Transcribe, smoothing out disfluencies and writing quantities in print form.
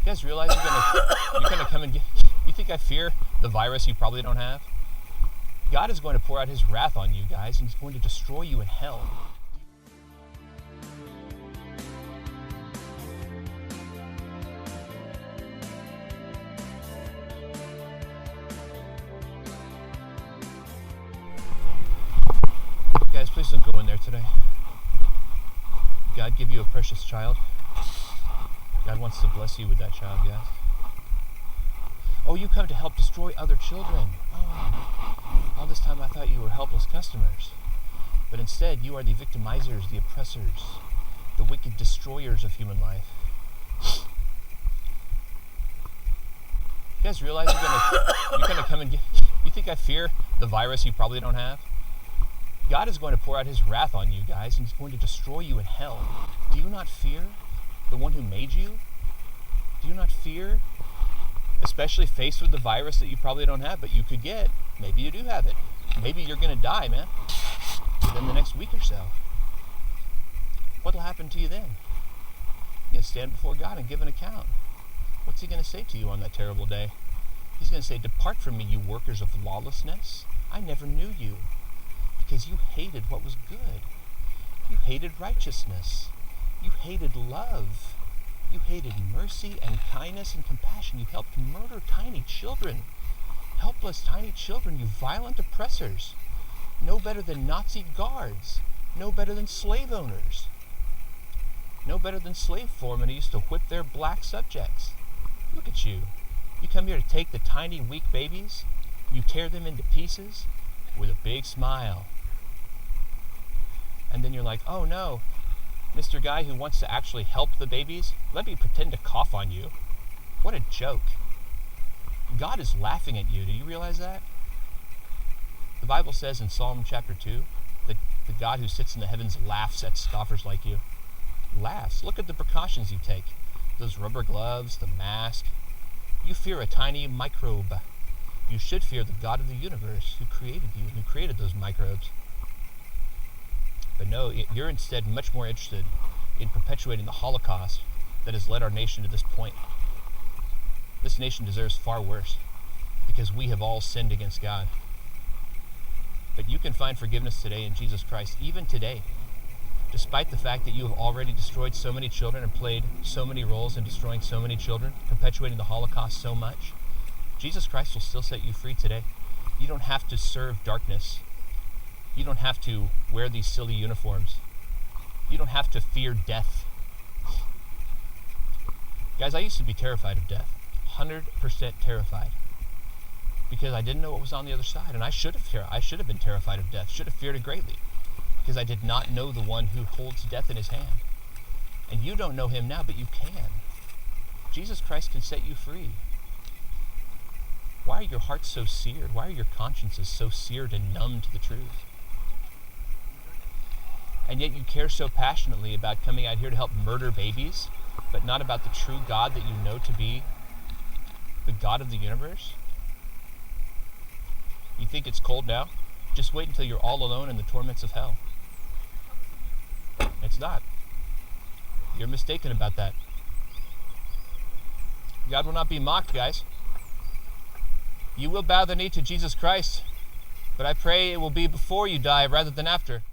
guys realize you're gonna come and get? You think I fear the virus you probably don't have? God is going to pour out his wrath on you guys, and he's going to destroy you in hell. Guys, please don't go in there today. God give you a precious child. God wants to bless you with that child, guys. Oh, you come to help destroy other children. Oh, all this time I thought you were helpless customers. But instead, you are the victimizers, the oppressors, the wicked destroyers of human life. You guys realize you're gonna come and get? You think I fear the virus you probably don't have? God is going to pour out his wrath on you guys, and he's going to destroy you in hell. Do you not fear the one who made you? Do you not fear, especially faced with the virus that you probably don't have, but you could get? Maybe you do have it. Maybe you're going to die, man, within the next week or so. What'll happen to you then? You're going to stand before God and give an account. What's he going to say to you on that terrible day? He's going to say, "Depart from me, you workers of lawlessness. I never knew you." Because you hated what was good. You hated righteousness. You hated love. You hated mercy and kindness and compassion. You helped murder tiny children. Helpless tiny children, you violent oppressors. No better than Nazi guards. No better than slave owners. No better than slave foremen who used to whip their black subjects. Look at you. You come here to take the tiny, weak babies. You tear them into pieces with a big smile. And then you're like, "Oh no, Mr. Guy who wants to actually help the babies, let me pretend to cough on you." What a joke. God is laughing at you. Do you realize that? The Bible says in Psalm chapter 2 that the God who sits in the heavens laughs at scoffers like you. Laughs. Look at the precautions you take. Those rubber gloves, the mask. You fear a tiny microbe. You should fear the God of the universe who created you, who created those microbes. But no, you're instead much more interested in perpetuating the Holocaust that has led our nation to this point. This nation deserves far worse because we have all sinned against God. But you can find forgiveness today in Jesus Christ, even today, despite the fact that you have already destroyed so many children and played so many roles in destroying so many children, perpetuating the Holocaust so much. Jesus Christ will still set you free today. You don't have to serve darkness. You don't have to wear these silly uniforms. You don't have to fear death. Guys, I used to be terrified of death. 100% terrified. Because I didn't know what was on the other side. And I should have been terrified of death. Should have feared it greatly. Because I did not know the one who holds death in his hand. And you don't know him now, but you can. Jesus Christ can set you free. Why are your hearts so seared? Why are your consciences so seared and numb to the truth? And yet you care so passionately about coming out here to help murder babies, but not about the true God that you know to be the God of the universe? You think it's cold now? Just wait until you're all alone in the torments of hell. It's not. You're mistaken about that. God will not be mocked, guys. You will bow the knee to Jesus Christ, but I pray it will be before you die rather than after.